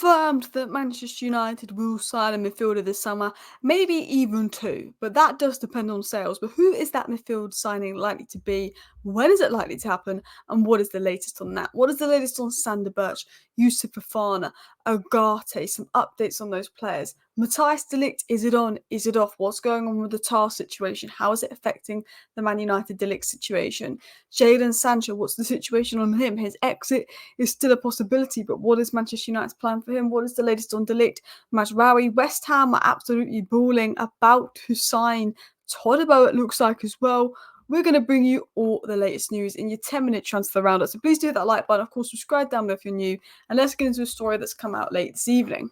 confirmed that Manchester United will sign a midfielder this summer, maybe even two, but that does depend on sales. But who is that midfield signing likely to be? When is it likely to happen? And what is the latest on that? What is the latest on Sander Berge, Yusuf Fofana, Ugarte, some updates on those players? Matthijs de Ligt, is it on? Is it off? What's going on with the Tar situation? How is it affecting the Man United de Ligt situation? Jadon Sancho, what's the situation on him? His exit is still a possibility, but what is Manchester United's plan for him? What is the latest on de Ligt? Mazraoui, West Ham are absolutely bawling about to sign Todibo, it looks like, as well. We're going to bring you all the latest news in your 10-minute transfer roundup. So please do hit that like button. Of course, subscribe down below if you're new. And let's get into a story that's come out late this evening.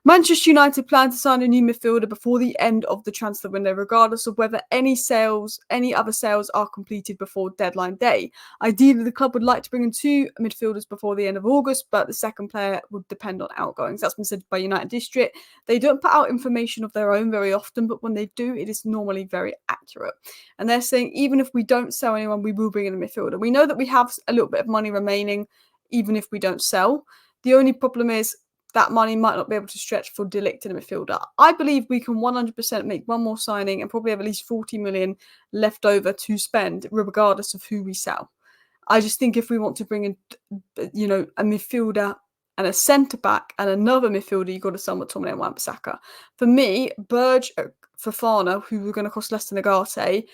Manchester United plan to sign a new midfielder before the end of the transfer window, regardless of whether any other sales are completed before deadline day. Ideally, the club would like to bring in two midfielders before the end of August, but the second player would depend on outgoings. That's been said by United District. They don't put out information of their own very often, but when they do, it is normally very accurate. And they're saying, even if we don't sell anyone, we will bring in a midfielder. We know that we have a little bit of money remaining, even if we don't sell. The only problem is that money might not be able to stretch for de Ligt in a midfielder. I believe we can 100% make one more signing and probably have at least 40 million left over to spend, regardless of who we sell. I just think if we want to bring in, a midfielder and a centre-back and another midfielder, you've got to sell McTominay and Wan-Bissaka. For me, Berge, Fofana, who were going to cost less than Ugarte,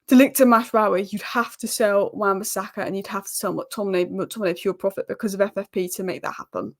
de Ligt and Mazraoui, you'd have to sell Wan-Bissaka and you'd have to sell McTominay pure profit because of FFP to make that happen.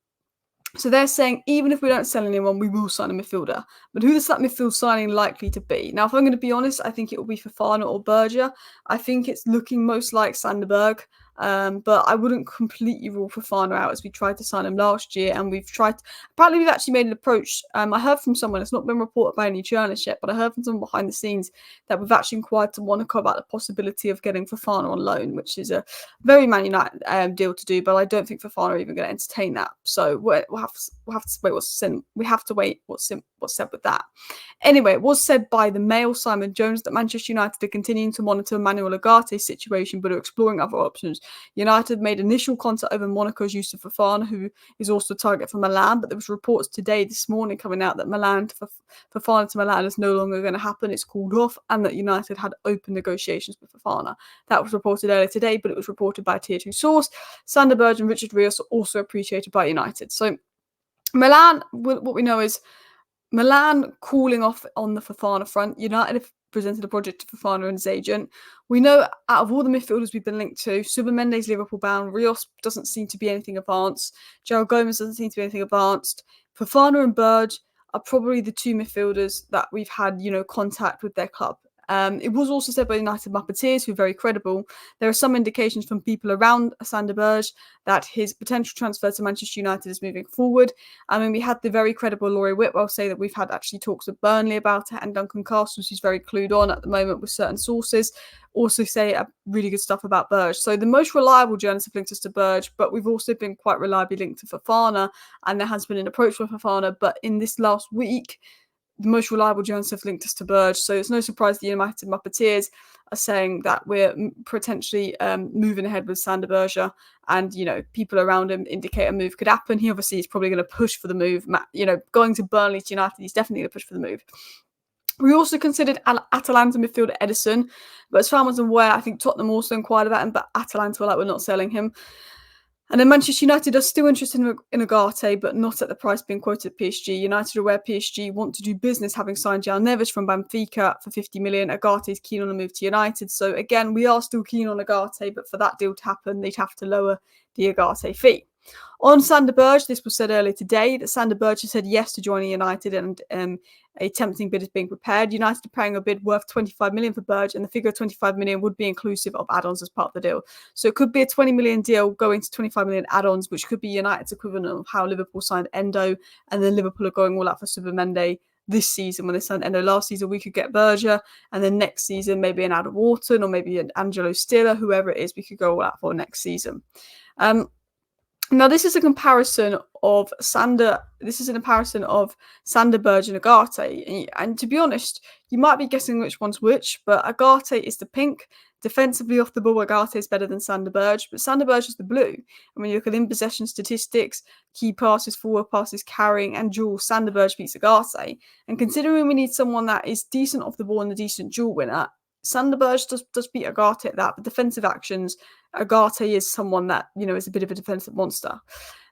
So they're saying, even if we don't sell anyone, we will sign a midfielder. But who is that midfield signing likely to be? Now, if I'm going to be honest, I think it will be Fofana or Berge. I think it's looking most like Sander Berge. But I wouldn't completely rule Fofana out, as we tried to sign him last year, and apparently we've actually made an approach. I heard from someone, it's not been reported by any journalists yet, but I heard from someone behind the scenes that we've actually inquired to Monaco about the possibility of getting Fofana on loan, which is a very Man United deal to do, but I don't think Fofana are even going to entertain that. So we'll have to wait what's said with that. Anyway, it was said by the Mail, Simon Jones, that Manchester United are continuing to monitor Manuel Ugarte's situation, but are exploring other options. United made initial contact over Monaco's Yusuf Fofana, who is also a target for Milan, but there was reports this morning coming out that Fofana to Milan is no longer going to happen. It's called off, and that United had open negotiations with Fofana. That was reported earlier today, but it was reported by a tier 2 source. Sander Berge and Richard Rios are also appreciated by United. So Milan, what we know is Milan calling off on the Fofana front. United have presented a project to Fofana and his agent. We know out of all the midfielders we've been linked to, Subermende's Liverpool bound, Rios doesn't seem to be anything advanced, Gerald Gomez doesn't seem to be anything advanced. Fofana and Berge are probably the two midfielders that we've had, contact with their club. It was also said by United Marketeers, who are very credible. There are some indications from people around Sander Berge that his potential transfer to Manchester United is moving forward. We had the very credible Laurie Whitwell say that we've had actually talks with Burnley about it, and Duncan Castles, who's very clued on at the moment with certain sources, also say really good stuff about Berge. So the most reliable journalists have linked us to Berge, but we've also been quite reliably linked to Fofana, and there has been an approach for Fofana. But in this last week, the most reliable journalists have linked us to Berge, so it's no surprise the United Marketeers are saying that we're potentially moving ahead with Sander Berge, and people around him indicate a move could happen. He obviously is probably going to push for the move. Going to Burnley to United, he's definitely going to push for the move. We also considered Atalanta midfielder Edison, but as far as I'm aware, I think Tottenham also inquired about him, but Atalanta were we're not selling him. And then Manchester United are still interested in Ugarte, but not at the price being quoted at PSG. United are aware PSG want to do business, having signed Jan Neves from Benfica for 50 million. Ugarte is keen on a move to United. So again, we are still keen on Ugarte, but for that deal to happen, they'd have to lower the Ugarte fee. On Sander Berge, this was said earlier today that Sander Berge has said yes to joining United, and a tempting bid is being prepared. United are paying a bid worth 25 million for Berge, and the figure of 25 million would be inclusive of add-ons as part of the deal. So it could be a 20 million deal going to 25 million add-ons, which could be United's equivalent of how Liverpool signed Endo, and then Liverpool are going all out for Subermende this season. When they signed Endo last season, we could get Berge, and then next season maybe an Adam Wharton or maybe an Angelo Stiller, whoever it is, we could go all out for next season. Now, this is a comparison of Sander. This is a comparison of Sander, Berge, and Agate. And to be honest, you might be guessing which one's which, but Agate is the pink. Defensively off the ball, Agate is better than Sander Berge, but Sander Berge is the blue. And when you look at in possession statistics, key passes, forward passes, carrying, and duels, Sander Berge beats Agate. And considering we need someone that is decent off the ball and a decent duel winner, Sander Berge does beat Agate at that, but defensive actions, Agate is someone that, is a bit of a defensive monster.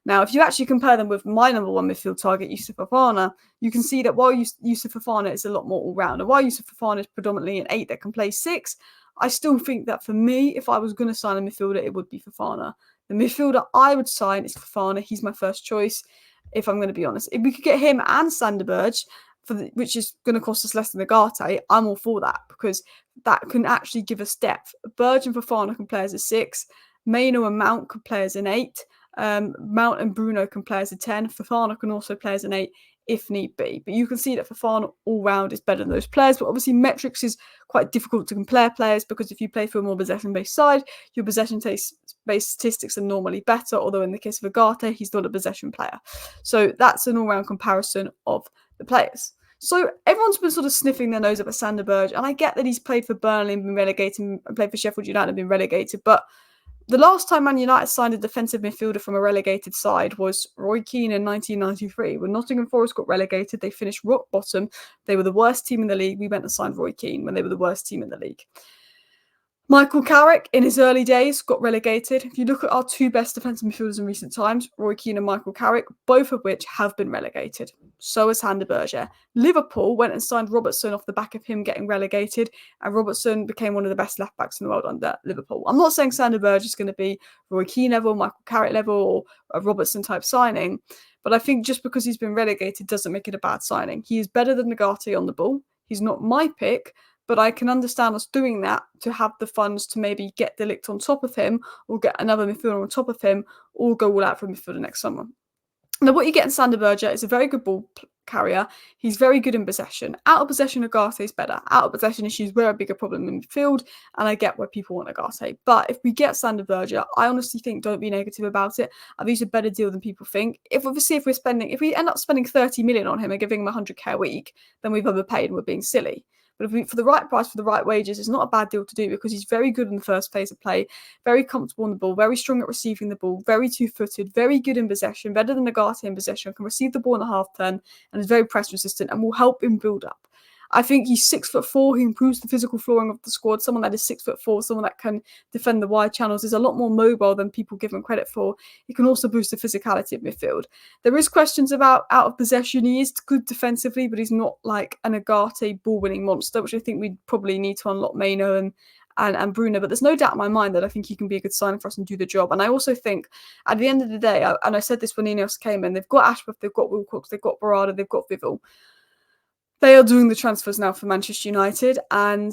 Now, if you actually compare them with my number one midfield target, Youssouf Fofana, you can see that while Youssouf Fofana is a lot more all-round, and while Youssouf Fofana is predominantly an 8 that can play 6, I still think that for me, if I was going to sign a midfielder, it would be Fofana. The midfielder I would sign is Fofana. He's my first choice, if I'm going to be honest. If we could get him and Sander Berge, which is going to cost us less than Agate, I'm all for that, because that can actually give us depth. Berge and Fofana can play as a 6. Maino and Mount can play as an 8. Mount and Bruno can play as a 10. Fofana can also play as an 8 if need be. But you can see that Fofana all round is better than those players. But obviously metrics is quite difficult to compare players, because if you play for a more possession-based side, your possession-based statistics are normally better, although in the case of Agate, he's not a possession player. So that's an all-round comparison of the players. So everyone's been sort of sniffing their nose up at Sander Berge, and I get that he's played for Burnley and been relegated, and played for Sheffield United and been relegated, but the last time Man United signed a defensive midfielder from a relegated side was Roy Keane in 1993. When Nottingham Forest got relegated, they finished rock bottom. They were the worst team in the league. We went and signed Roy Keane when they were the worst team in the league. Michael Carrick, in his early days, got relegated. If you look at our two best defensive midfielders in recent times, Roy Keane and Michael Carrick, both of which have been relegated. So has Sander Berge. Liverpool went and signed Robertson off the back of him getting relegated, and Robertson became one of the best left-backs in the world under Liverpool. I'm not saying Sander Berge is going to be Roy Keane level, Michael Carrick level, or a Robertson-type signing, but I think just because he's been relegated doesn't make it a bad signing. He is better than Agate on the ball. He's not my pick, but I can understand us doing that to have the funds to maybe get De Ligt on top of him, or get another midfielder on top of him, or go all out for a midfielder next summer. Now, what you get in Sander Berge is a very good ball carrier. He's very good in possession. Out of possession, Agate is better. Out of possession issues were a bigger problem in midfield, and I get why people want Agate. But if we get Sander Berge, I honestly think, don't be negative about it. I think it's a better deal than people think. If we end up spending 30 million on him and giving him 100k a week, then we've overpaid and we're being silly. But for the right price, for the right wages, it's not a bad deal to do, because he's very good in the first phase of play, very comfortable on the ball, very strong at receiving the ball, very two-footed, very good in possession, better than Agate in possession, can receive the ball in the half turn, and is very press resistant and will help him build up. I think he's 6'4". He improves the physical flooring of the squad. Someone that is 6'4", someone that can defend the wide channels, is a lot more mobile than people give him credit for. He can also boost the physicality of midfield. There is questions about out of possession. He is good defensively, but he's not like an Agate ball-winning monster, which I think we probably need to unlock Maino and Bruno. But there's no doubt in my mind that I think he can be a good signing for us and do the job. And I also think at the end of the day, and I said this when INEOS came in, they've got Ashworth, they've got Wilcox, they've got Barada, they've got Vivel. They are doing the transfers now for Manchester United, and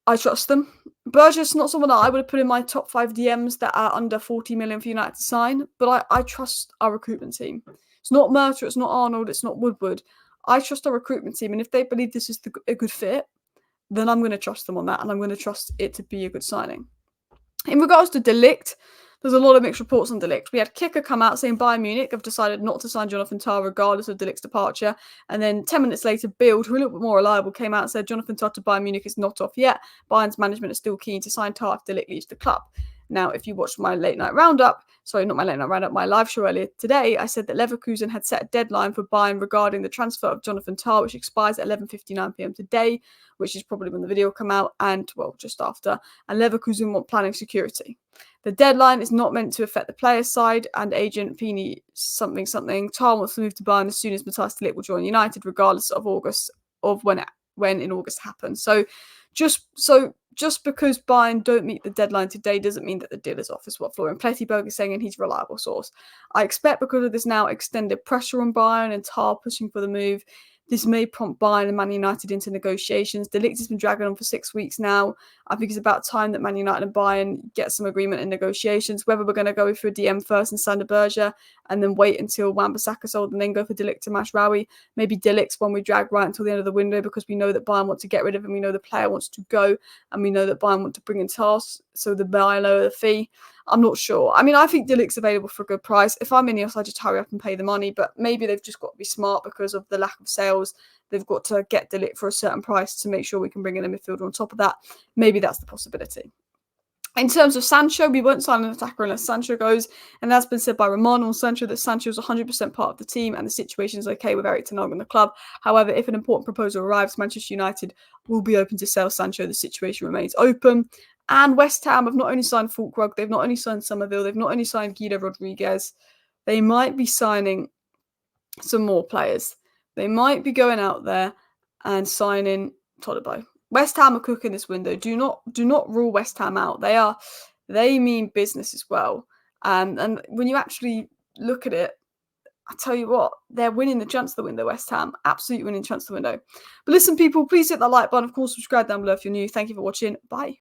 I trust them. Berge is not someone that I would have put in my top 5 DMs that are under 40 million for United to sign, but I trust our recruitment team. It's not Murta, it's not Arnold, it's not Woodward. I trust our recruitment team, and if they believe this is a good fit, then I'm going to trust them on that, and I'm going to trust it to be a good signing. In regards to De Ligt, there's a lot of mixed reports on De Ligt. We had Kicker come out saying Bayern Munich have decided not to sign Jonathan Tah regardless of De Ligt's departure. And then 10 minutes later, Bild, who are a little bit more reliable, came out and said Jonathan Tah to Bayern Munich is not off yet. Bayern's management is still keen to sign Tah if De Ligt leaves the club. Now, if you watched my live show earlier today, I said that Leverkusen had set a deadline for Bayern regarding the transfer of Jonathan Tah, which expires at 11:59 p.m. today, which is probably when the video will come out, and, well, just after. And Leverkusen want planning security. The deadline is not meant to affect the player's side, and agent Fini something. Tah wants to move to Bayern as soon as Matthijs de Ligt will join United, regardless of when in August happens. So just because Bayern don't meet the deadline today doesn't mean that the deal is off, is what Florian Plettenberg is saying, and he's a reliable source. I expect because of this now extended pressure on Bayern and Tah pushing for the move, this may prompt Bayern and Man United into negotiations. De Ligt has been dragging on for 6 weeks now. I think it's about time that Man United and Bayern get some agreement in negotiations. Whether we're going to go for a DM first and Sander Berge and then wait until Wan-Bissaka sold and then go for De Ligt and Mazraoui. Maybe De Ligt's one we drag right until the end of the window, because we know that Bayern want to get rid of him. We know the player wants to go, and we know that Bayern want to bring in Tah. so the buy lower the fee. I'm not sure. I mean, I think De Ligt's available for a good price. If I'm INEOS, I just hurry up and pay the money. But maybe they've just got to be smart because of the lack of sales. They've got to get De Ligt for a certain price to make sure we can bring in a midfielder on top of that. Maybe that's the possibility. In terms of Sancho, we won't sign an attacker unless Sancho goes. And that's been said by Ramon on Sancho that Sancho is 100% part of the team and the situation is okay with Eric Ten Hag in the club. However, if an important proposal arrives, Manchester United will be open to sell Sancho. The situation remains open. And West Ham have not only signed Fulkrug, they've not only signed Somerville, they've not only signed Guido Rodriguez, they might be signing some more players. They might be going out there and signing Todibo. West Ham are cooking this window. Do not rule West Ham out. They mean business as well. And when you actually look at it, I tell you what, they're winning the transfer window, West Ham. Absolutely winning the transfer window. But listen, people, please hit that like button. Of course, subscribe down below if you're new. Thank you for watching. Bye.